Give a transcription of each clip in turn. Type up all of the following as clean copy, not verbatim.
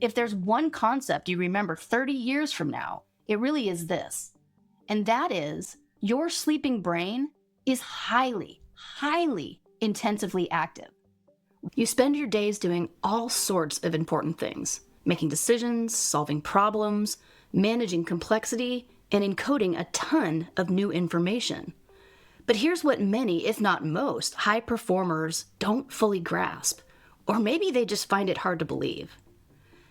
If there's one concept you remember 30 years from now, it really is this. And that is, your sleeping brain is highly, highly intensively active. You spend your days doing all sorts of important things, making decisions, solving problems, managing complexity, and encoding a ton of new information. But here's what many, if not most, high performers don't fully grasp, or maybe they just find it hard to believe.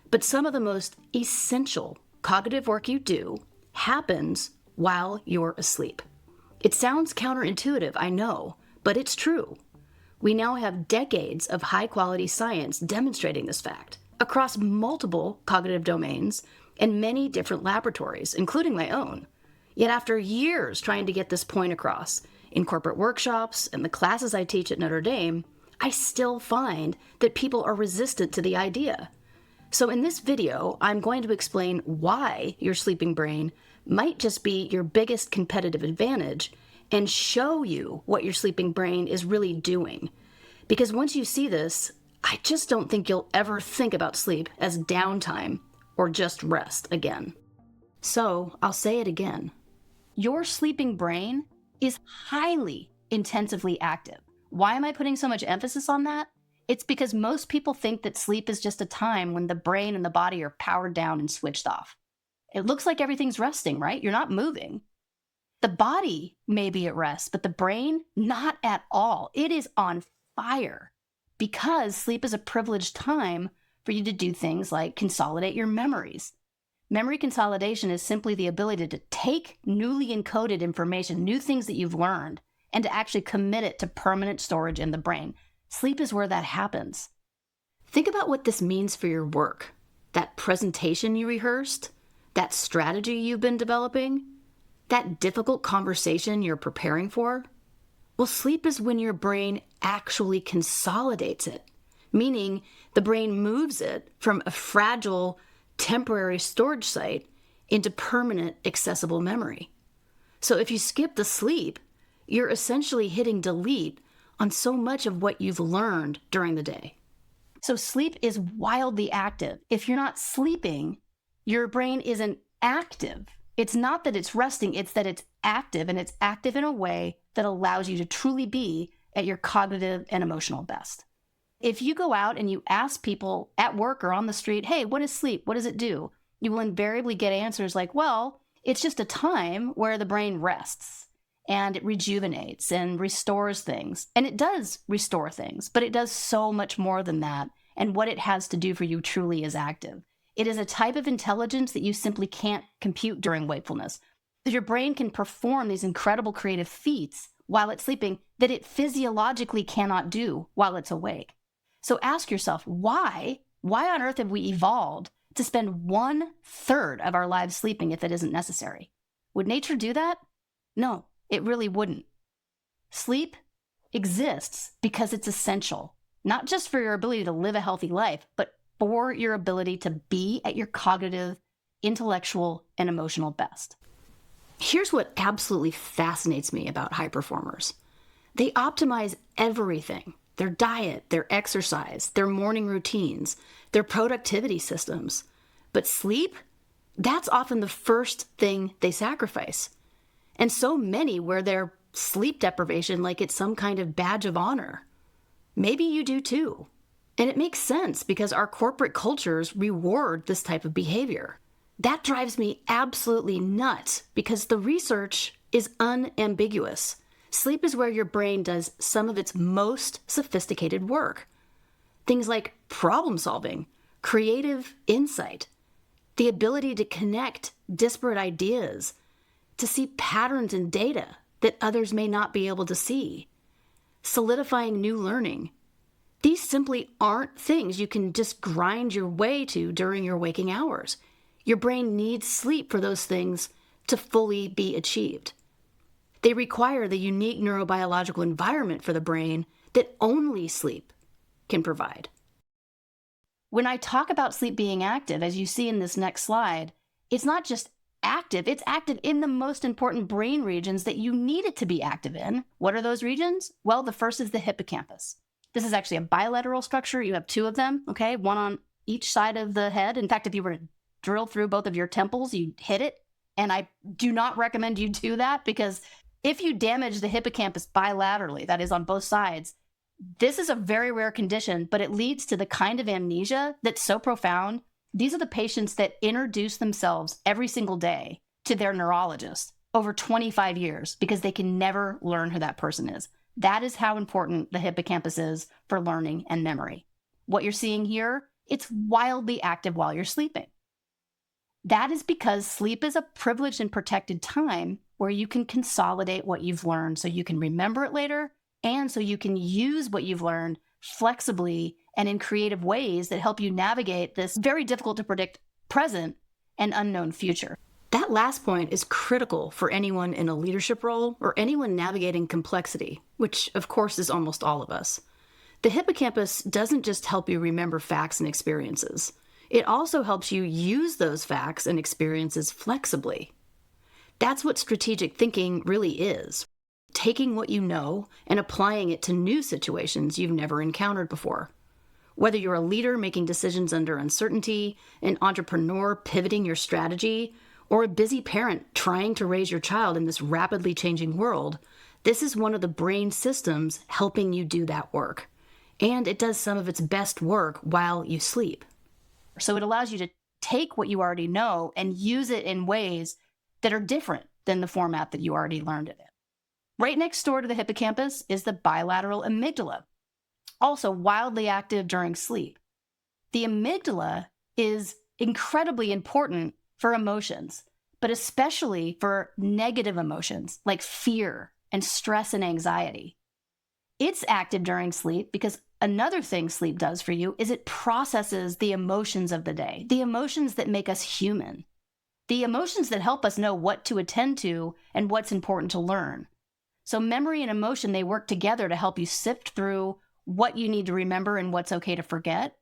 But some of the most essential cognitive work you do happens while you're asleep. It sounds counterintuitive, I know, but it's true. We now have decades of high-quality science demonstrating this fact across multiple cognitive domains and many different laboratories, including my own. Yet after years trying to get this point across in corporate workshops and the classes I teach at Notre Dame, I still find that people are resistant to the idea. So in this video, I'm going to explain why your sleeping brain might just be your biggest competitive advantage and show you what your sleeping brain is really doing. Because once you see this, I just don't think you'll ever think about sleep as downtime or just rest again. So I'll say it again. Your sleeping brain is highly intensively active. Why am I putting so much emphasis on that? It's because most people think that sleep is just a time when the brain and the body are powered down and switched off. It looks like everything's resting, right? You're not moving. The body may be at rest, but the brain, not at all. It is on fire because sleep is a privileged time for you to do things like consolidate your memories. Memory consolidation is simply the ability to take newly encoded information, new things that you've learned, and to actually commit it to permanent storage in the brain. Sleep is where that happens. Think about what this means for your work. That presentation you rehearsed, that strategy you've been developing, that difficult conversation you're preparing for. Well, sleep is when your brain actually consolidates it, meaning the brain moves it from a fragile, temporary storage site into permanent, accessible memory. So if you skip the sleep, you're essentially hitting delete on so much of what you've learned during the day. So sleep is wildly active. If you're not sleeping, your brain isn't active. It's not that it's resting, it's that it's active, and it's active in a way that allows you to truly be at your cognitive and emotional best. If you go out and you ask people at work or on the street, hey, what is sleep? What does it do? You will invariably get answers like, well, it's just a time where the brain rests and it rejuvenates and restores things. And it does restore things, but it does so much more than that. And what it has to do for you truly is active. It is a type of intelligence that you simply can't compute during wakefulness. Your brain can perform these incredible creative feats while it's sleeping that it physiologically cannot do while it's awake. So ask yourself, why on earth have we evolved to spend 1/3 of our lives sleeping if it isn't necessary? Would nature do that? No, it really wouldn't. Sleep exists because it's essential, not just for your ability to live a healthy life, but for your ability to be at your cognitive, intellectual, and emotional best. Here's what absolutely fascinates me about high performers. They optimize everything: their diet, their exercise, their morning routines, their productivity systems. But sleep, that's often the first thing they sacrifice. And so many wear their sleep deprivation like it's some kind of badge of honor. Maybe you do too. And it makes sense because our corporate cultures reward this type of behavior. That drives me absolutely nuts because the research is unambiguous. Sleep is where your brain does some of its most sophisticated work. Things like problem solving, creative insight, the ability to connect disparate ideas, to see patterns in data that others may not be able to see, solidifying new learning. These simply aren't things you can just grind your way to during your waking hours. Your brain needs sleep for those things to fully be achieved. They require the unique neurobiological environment for the brain that only sleep can provide. When I talk about sleep being active, as you see in this next slide, it's not just active, it's active in the most important brain regions that you need it to be active in. What are those regions? Well, the first is the hippocampus. This is actually a bilateral structure. You have two of them, okay? One on each side of the head. In fact, if you were to drill through both of your temples, you hit it. And I do not recommend you do that, because if you damage the hippocampus bilaterally, that is on both sides, this is a very rare condition, but it leads to the kind of amnesia that's so profound. These are the patients that introduce themselves every single day to their neurologist over 25 years because they can never learn who that person is. That is how important the hippocampus is for learning and memory. What you're seeing here, it's wildly active while you're sleeping. That is because sleep is a privileged and protected time where you can consolidate what you've learned so you can remember it later, and so you can use what you've learned flexibly and in creative ways that help you navigate this very difficult to predict present and unknown future. That last point is critical for anyone in a leadership role or anyone navigating complexity, which of course is almost all of us. The hippocampus doesn't just help you remember facts and experiences. It also helps you use those facts and experiences flexibly. That's what strategic thinking really is. Taking what you know and applying it to new situations you've never encountered before. Whether you're a leader making decisions under uncertainty, an entrepreneur pivoting your strategy, or a busy parent trying to raise your child in this rapidly changing world, this is one of the brain systems helping you do that work. And it does some of its best work while you sleep. So it allows you to take what you already know and use it in ways that are different than the format that you already learned it in. Right next door to the hippocampus is the bilateral amygdala, also wildly active during sleep. The amygdala is incredibly important for emotions, but especially for negative emotions like fear and stress and anxiety. It's active during sleep because another thing sleep does for you is it processes the emotions of the day, the emotions that make us human, the emotions that help us know what to attend to and what's important to learn. So memory and emotion, they work together to help you sift through what you need to remember and what's okay to forget.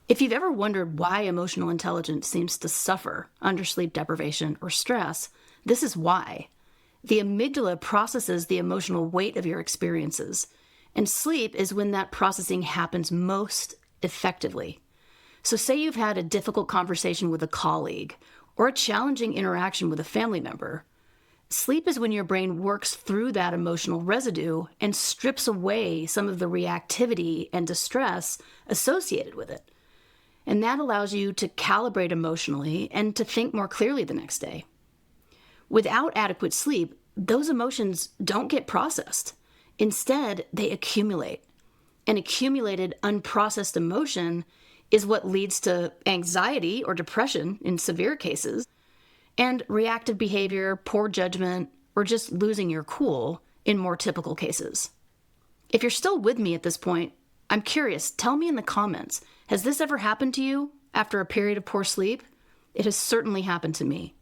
If you've ever wondered why emotional intelligence seems to suffer under sleep deprivation or stress, this is why. The amygdala processes the emotional weight of your experiences, and sleep is when that processing happens most effectively. So say you've had a difficult conversation with a colleague or a challenging interaction with a family member. Sleep is when your brain works through that emotional residue and strips away some of the reactivity and distress associated with it. And that allows you to calibrate emotionally and to think more clearly the next day. Without adequate sleep, those emotions don't get processed. Instead, they accumulate. And accumulated, unprocessed emotion is what leads to anxiety or depression in severe cases, and reactive behavior, poor judgment, or just losing your cool in more typical cases. If you're still with me at this point, I'm curious, tell me in the comments, has this ever happened to you after a period of poor sleep? It has certainly happened to me.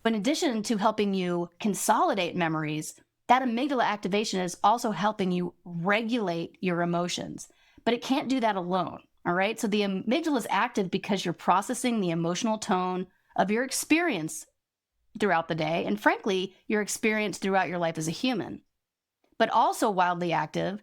In addition to helping you consolidate memories, that amygdala activation is also helping you regulate your emotions. But it can't do that alone, all right? So the amygdala is active because you're processing the emotional tone of your experience throughout the day, and frankly, your experience throughout your life as a human. But also wildly active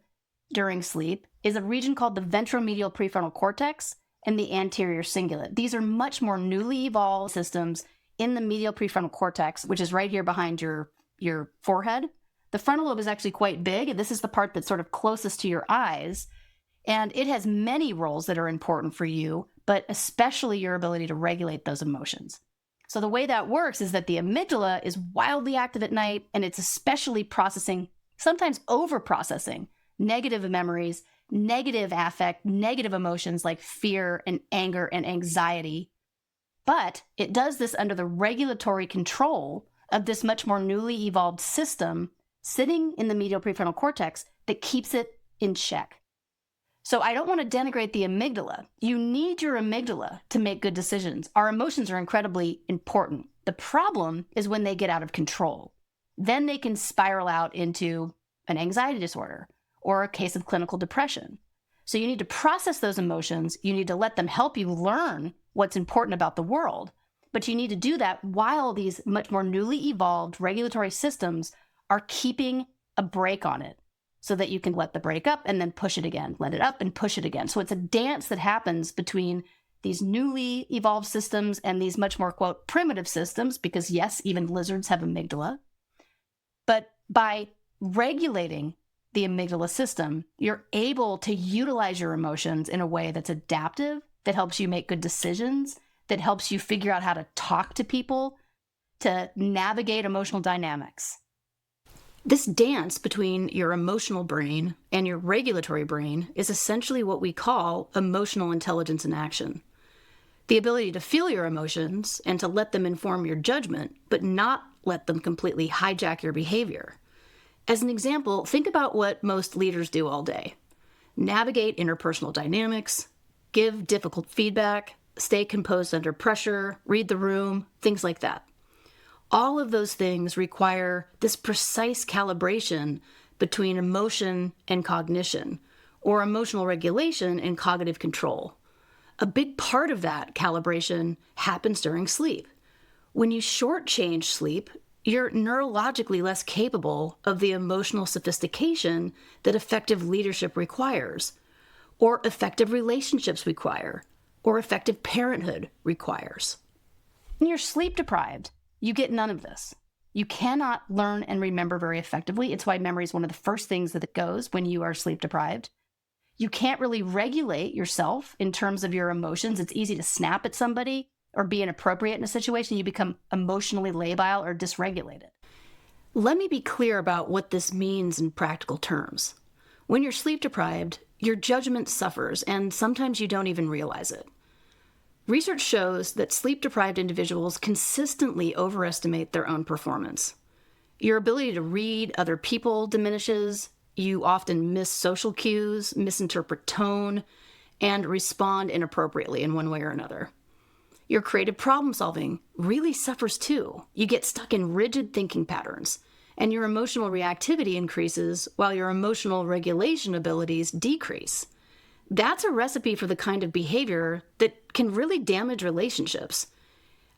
during sleep is a region called the ventromedial prefrontal cortex and the anterior cingulate. These are much more newly evolved systems in the medial prefrontal cortex, which is right here behind your forehead. The frontal lobe is actually quite big, and this is the part that's sort of closest to your eyes. And it has many roles that are important for you, but especially your ability to regulate those emotions. So the way that works is that the amygdala is wildly active at night, and it's especially processing, sometimes over-processing, negative memories, negative affect, negative emotions like fear and anger and anxiety. But it does this under the regulatory control of this much more newly evolved system sitting in the medial prefrontal cortex that keeps it in check. So I don't want to denigrate the amygdala. You need your amygdala to make good decisions. Our emotions are incredibly important. The problem is when they get out of control. Then they can spiral out into an anxiety disorder or a case of clinical depression. So you need to process those emotions. You need to let them help you learn what's important about the world. But you need to do that while these much more newly evolved regulatory systems are keeping a brake on it so that you can let the brake up and then push it again, let it up and push it again. So it's a dance that happens between these newly evolved systems and these much more, quote, primitive systems, because yes, even lizards have amygdala. But by regulating the amygdala system, you're able to utilize your emotions in a way that's adaptive, that helps you make good decisions, that helps you figure out how to talk to people, to navigate emotional dynamics. This dance between your emotional brain and your regulatory brain is essentially what we call emotional intelligence in action. The ability to feel your emotions and to let them inform your judgment, but not let them completely hijack your behavior. As an example, think about what most leaders do all day. Navigate interpersonal dynamics, give difficult feedback, stay composed under pressure, read the room, things like that. All of those things require this precise calibration between emotion and cognition, or emotional regulation and cognitive control. A big part of that calibration happens during sleep. When you shortchange sleep, you're neurologically less capable of the emotional sophistication that effective leadership requires, or effective relationships require, or effective parenthood requires. When you're sleep deprived, you get none of this. You cannot learn and remember very effectively. It's why memory is one of the first things that it goes when you are sleep deprived. You can't really regulate yourself in terms of your emotions. It's easy to snap at somebody or be inappropriate in a situation. You become emotionally labile or dysregulated. Let me be clear about what this means in practical terms. When you're sleep deprived, your judgment suffers, and sometimes you don't even realize it. Research shows that sleep-deprived individuals consistently overestimate their own performance. Your ability to read other people diminishes, you often miss social cues, misinterpret tone, and respond inappropriately in one way or another. Your creative problem-solving really suffers too. You get stuck in rigid thinking patterns, and your emotional reactivity increases while your emotional regulation abilities decrease. That's a recipe for the kind of behavior that can really damage relationships.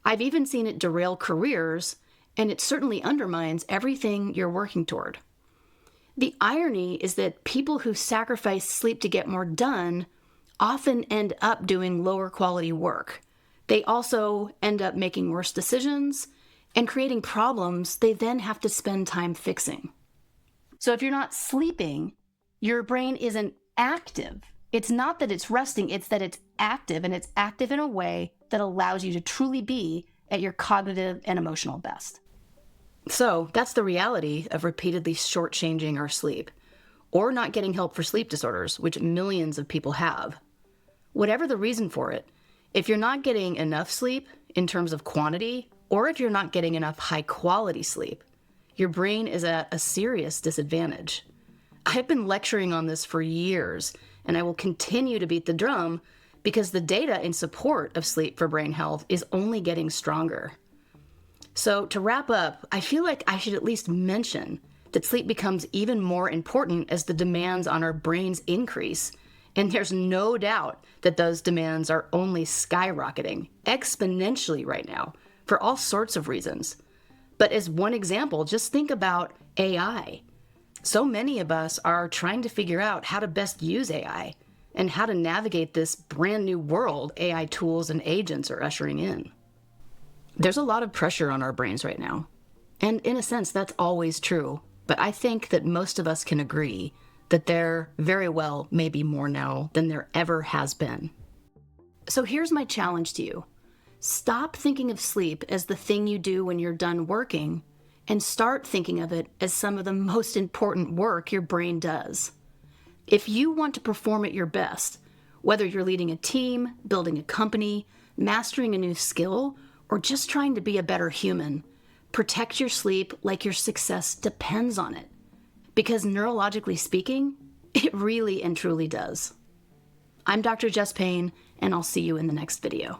I've even seen it derail careers, and it certainly undermines everything you're working toward. The irony is that people who sacrifice sleep to get more done often end up doing lower quality work. They also end up making worse decisions and creating problems they then have to spend time fixing. So if you're not sleeping, your brain isn't active. It's not that it's resting, it's that it's active, and it's active in a way that allows you to truly be at your cognitive and emotional best. So that's the reality of repeatedly shortchanging our sleep, or not getting help for sleep disorders, which millions of people have. Whatever the reason for it, if you're not getting enough sleep in terms of quantity, or if you're not getting enough high-quality sleep, your brain is at a serious disadvantage. I've been lecturing on this for years, and I will continue to beat the drum because the data in support of sleep for brain health is only getting stronger. So to wrap up, I feel like I should at least mention that sleep becomes even more important as the demands on our brains increase. And there's no doubt that those demands are only skyrocketing exponentially right now for all sorts of reasons. But as one example, just think about AI. So many of us are trying to figure out how to best use AI and how to navigate this brand new world AI tools and agents are ushering in. There's a lot of pressure on our brains right now. And in a sense, that's always true. But I think that most of us can agree that there very well may be more now than there ever has been. So here's my challenge to you. Stop thinking of sleep as the thing you do when you're done working, and start thinking of it as some of the most important work your brain does. If you want to perform at your best, whether you're leading a team, building a company, mastering a new skill, or just trying to be a better human, protect your sleep like your success depends on it. Because neurologically speaking, it really and truly does. I'm Dr. Jess Payne, and I'll see you in the next video.